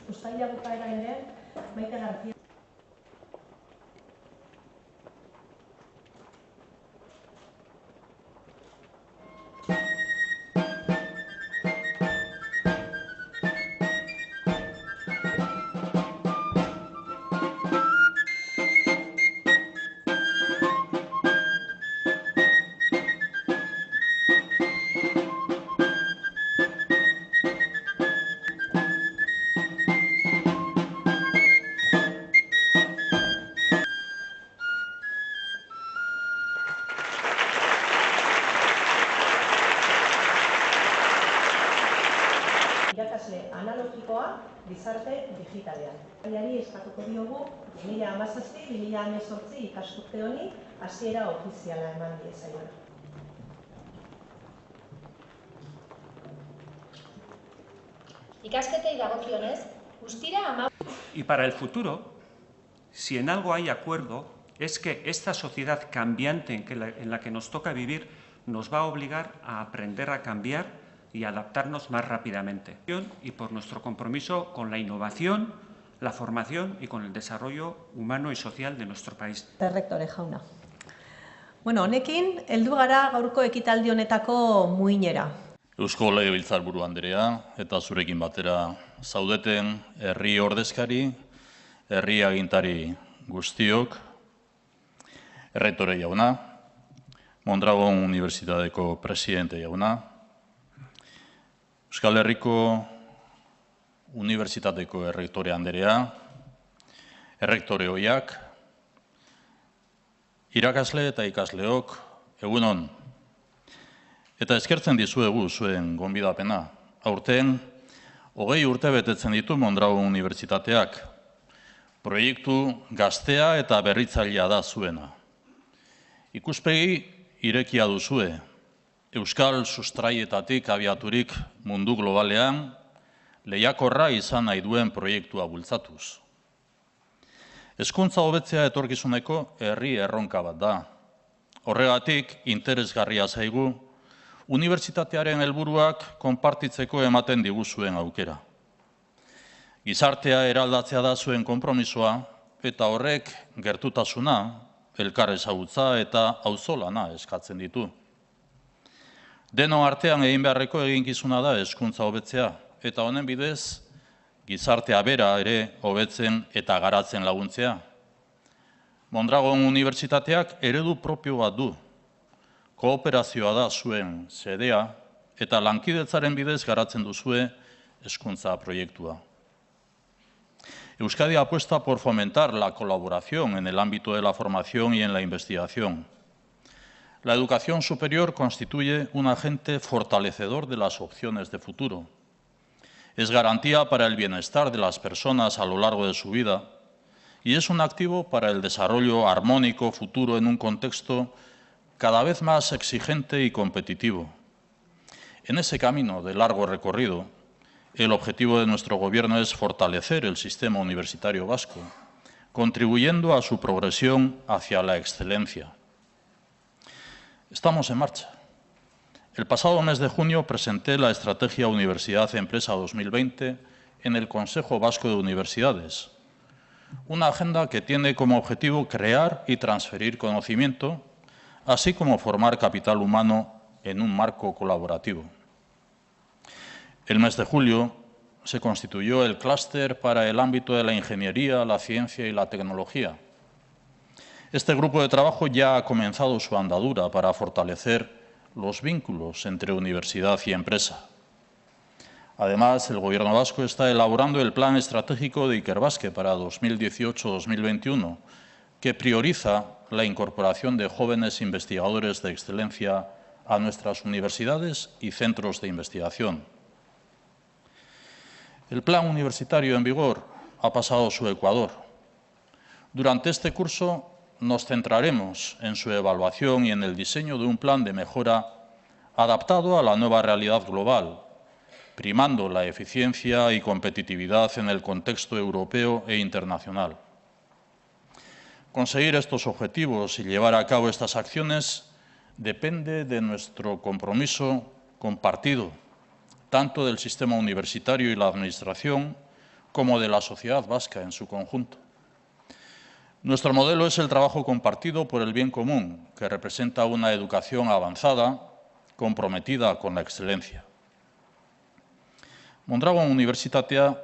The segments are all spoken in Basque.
Uztaila bukaera ere, Maite García. Irakasle analogikoa gizarte digitalean. Sailari eskatuko diogu 2017-2018 ikasturte honi hasiera ofiziala eman diezaiola. Ikasketei dagokionez, guztira Y para el futuro, si en algo hay acuerdo, es que esta sociedad cambiante en la que nos toca vivir nos va a obligar a aprender a cambiar y adaptarnos más rápidamente. Y por nuestro compromiso con la innovación, la formación y con el desarrollo humano y social de nuestro país. Rektore jauna. Bueno, honekin heldu gara gaurko ekitaldi honetako muinera. Eusko Legebiltzarburu Andrea eta zurekin batera zaudeten herri ordezkari, herri agintari guztiok, errektore jauna, Mondragon Unibertsitateko presidente jauna, Euskal Herriko Unibertsitateko errektore Andrea, errektore ohiak, irakasle eta ikasleok, egunon. Eta eskertzen dizuegu zuen gonbidapena. Aurten, 20 urte betetzen ditu Mondragon Unibertsitateak. Proiektu gaztea eta berritzailea da zuena. Ikuspegi irekia duzue. Euskal sustraietatik abiaturik mundu globalean, lehiakorra izan nahi duen proiektua bultzatuz. Hezkuntza hobetzea etorkizuneko herri erronka bat da. Horregatik interesgarria zaigu, unibertsitatearen helburuak konpartitzeko ematen diguzuen aukera. Gizartea eraldatzea da zuen konpromisoa, eta horrek gertutasuna, elkar ezagutza eta auzolana eskatzen ditu. Deno artean egin beharreko eginkizuna da hezkuntza hobetzea, eta honen bidez, gizartea bera ere hobetzen eta garatzen laguntzea. Mondragon Unibertsitateak eredu propio bat du. Kooperazioa da zuen xedea eta lankidetzaren bidez garatzen duzue hezkuntza proiektua. Euskadi apuesta por fomentar la colaboración en el ámbito de la formación y en la investigación. La educación superior constituye un agente fortalecedor de las opciones de futuro. Es garantía para el bienestar de las personas a lo largo de su vida y es un activo para el desarrollo armónico futuro en un contexto cada vez más exigente y competitivo. En ese camino de largo recorrido, el objetivo de nuestro Gobierno es fortalecer el sistema universitario vasco, contribuyendo a su progresión hacia la excelencia. Estamos en marcha. El pasado mes de junio presenté la Estrategia Universidad-Empresa 2020 en el Consejo Vasco de Universidades. Una agenda que tiene como objetivo crear y transferir conocimiento, así como formar capital humano en un marco colaborativo. El mes de julio se constituyó el clúster para el ámbito de la ingeniería, la ciencia y la tecnología. Este grupo de trabajo ya ha comenzado su andadura para fortalecer los vínculos entre universidad y empresa. Además, el Gobierno vasco está elaborando el Plan Estratégico de Ikerbasque para 2018-2021, que prioriza la incorporación de jóvenes investigadores de excelencia a nuestras universidades y centros de investigación. El plan universitario en vigor ha pasado su ecuador. Durante este curso nos centraremos en su evaluación y en el diseño de un plan de mejora adaptado a la nueva realidad global, primando la eficiencia y competitividad en el contexto europeo e internacional. Conseguir estos objetivos y llevar a cabo estas acciones depende de nuestro compromiso compartido, tanto del sistema universitario y la Administración como de la sociedad vasca en su conjunto. Nuestro modelo es el trabajo compartido por el bien común, que representa una educación avanzada, comprometida con la excelencia. Mondragon Unibertsitatea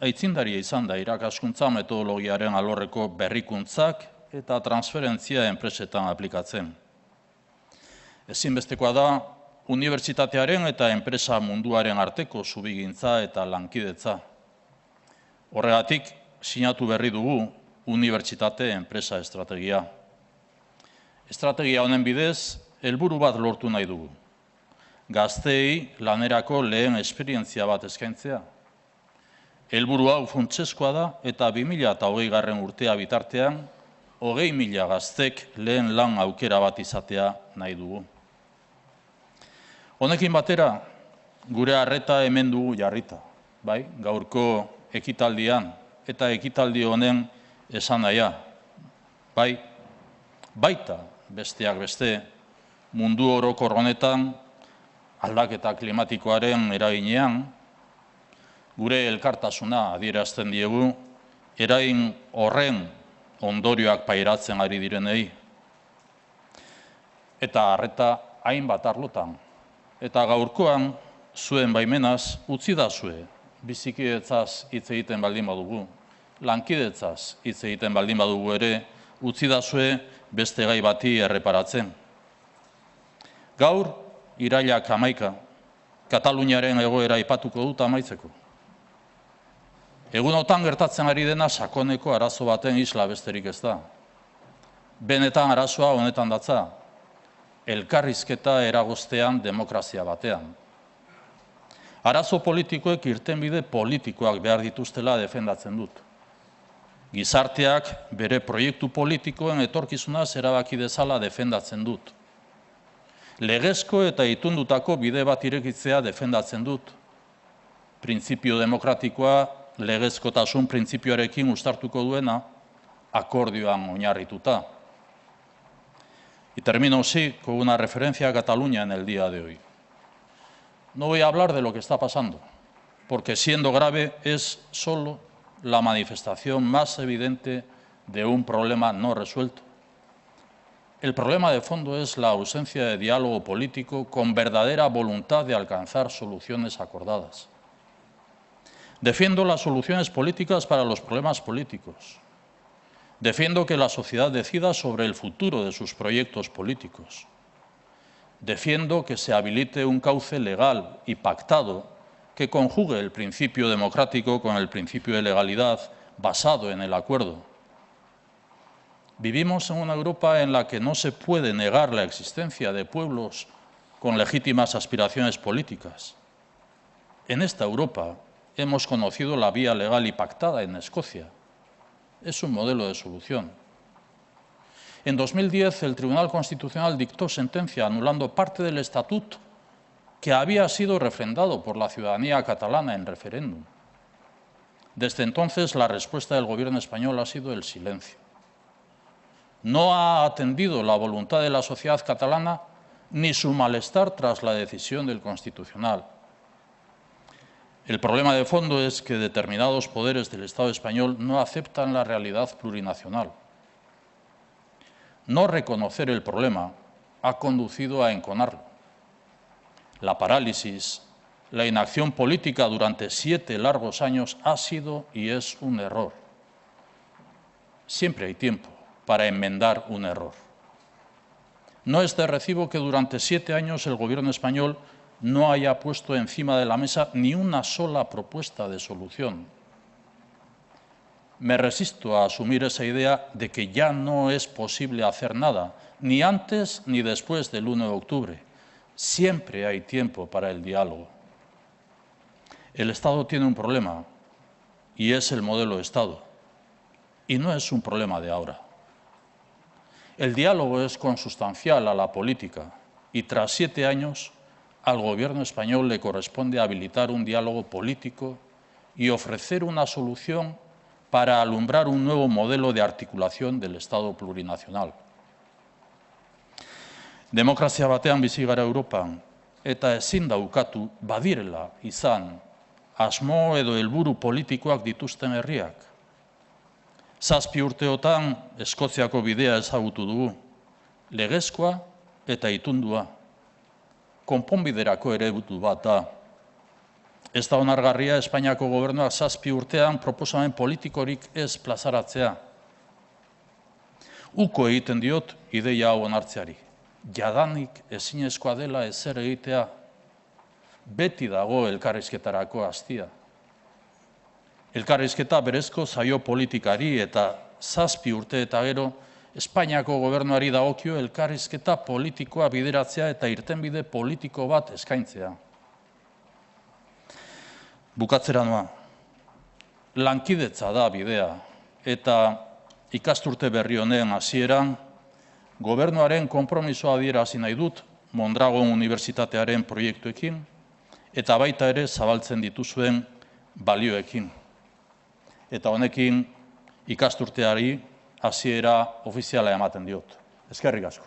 aitzindaria izan da irakaskuntza metodologiaren alorreko berrikuntzak eta transferentzia enpresetan aplikatzen. Ezinbestekoa da unibertsitatearen eta enpresa munduaren arteko zubigintza eta lankidetza. Horregatik, sinatu berri dugu unibertsitate enpresa estrategia. Estrategia honen bidez, helburu bat lortu nahi dugu. Gazteei lanerako lehen esperientzia bat eskaintzea. Helburu hau funtsezkoa da eta 2020 urtea bitartean 20.000 gaztek lehen lan aukera bat izatea nahi dugu. Honekin batera, gure arreta hemen dugu jarrita, bai, gaurko ekitaldian eta ekitaldi honen esanahia, bai, baita besteak beste mundu orokor honetan aldaketa klimatikoaren eraginean, gure elkartasuna adierazten diegu, eragin horren ondorioak pairatzen ari direnei. Eta arreta hainbat arlotan. Eta gaurkoan, zuen baimenaz, utzidazue, bizikidetzaz hitz egiten baldin badugu, lankidetzaz hitz egiten baldin badugu ere, utzidazue beste gai bati erreparatzen. Gaur, irailak 11, Kataluniaren egoera aipatuko dut amaitzeko. Egunotan gertatzen ari dena sakoneko arazo baten isla besterik ez da. Benetan arazoa honetan datza, elkarrizketa eragoztean demokrazia batean. Arazo politikoek irtenbide politikoak behar dituztela defendatzen dut. Gizarteak bere proiektu politikoen etorkizunaz erabaki dezala defendatzen dut. Legezko eta itundutako bide bat irekitzea defendatzen dut. Printzipio demokratikoa legezkotasun printzipioarekin uztartuko duena, akordioan oinarrituta. Y termino sí con una referencia a Cataluña en el día de hoy. No voy a hablar de lo que está pasando, porque siendo grave es solo la manifestación más evidente de un problema no resuelto. El problema de fondo es la ausencia de diálogo político con verdadera voluntad de alcanzar soluciones acordadas. Defiendo las soluciones políticas para los problemas políticos. Defiendo que la sociedad decida sobre el futuro de sus proyectos políticos. Defiendo que se habilite un cauce legal y pactado que conjugue el principio democrático con el principio de legalidad basado en el acuerdo. Vivimos en una Europa en la que no se puede negar la existencia de pueblos con legítimas aspiraciones políticas. En esta Europa hemos conocido la vía legal y pactada en Escocia. Es un modelo de solución. En 2010, el Tribunal Constitucional dictó sentencia anulando parte del estatuto que había sido refrendado por la ciudadanía catalana en referéndum. Desde entonces, la respuesta del Gobierno español ha sido el silencio. No ha atendido la voluntad de la sociedad catalana ni su malestar tras la decisión del Constitucional. El problema de fondo es que determinados poderes del Estado español no aceptan la realidad plurinacional. No reconocer el problema ha conducido a enconarlo. La parálisis, la inacción política durante 7 largos años ha sido y es un error. Siempre hay tiempo para enmendar un error. No es de recibo que durante 7 años el Gobierno español no haya puesto encima de la mesa ni una sola propuesta de solución. Me resisto a asumir esa idea de que ya no es posible hacer nada, ni antes ni después del 1 de octubre. Siempre hay tiempo para el diálogo. El Estado tiene un problema, y es el modelo de Estado. Y no es un problema de ahora. El diálogo es consustancial a la política, y tras 7 años, al Gobierno español le corresponde habilitar un diálogo político y ofrecer una solución para alumbrar un nuevo modelo de articulación del Estado plurinacional. Demokrazia batean bizi gara Europan, eta ezin da ukatu badirela izan asmo edo helburu politikoak dituzten herriak. 7 urteotan Eskoziako bidea ezagutu dugu, legezkoa eta itundua. Konponbiderako eredu bat da. Ez da onargarria Espainiako gobernuak 7 urtean proposamen politikorik ez plazaratzea. Uko egiten diot ideia hau onartzeari. Jadanik ezinezkoa dela ezer egitea, beti dago elkarrizketarako astia. Elkarrizketa berezko zaio politikari eta 7 urte eta gero Espainiako gobernuari dagokio elkarrizketa politikoa bideratzea eta irtenbide politiko bat eskaintzea. Bukatzera noa, lankidetza da bidea eta ikasturte berri honen hasieran gobernuaren konpromisoa adierazi nahi dut Mondragon Unibertsitatearen proiektuekin eta baita ere zabaltzen dituzuen balioekin. Eta honekin ikasturteari hasiera ofiziala ematen diot. Eskerrik asko.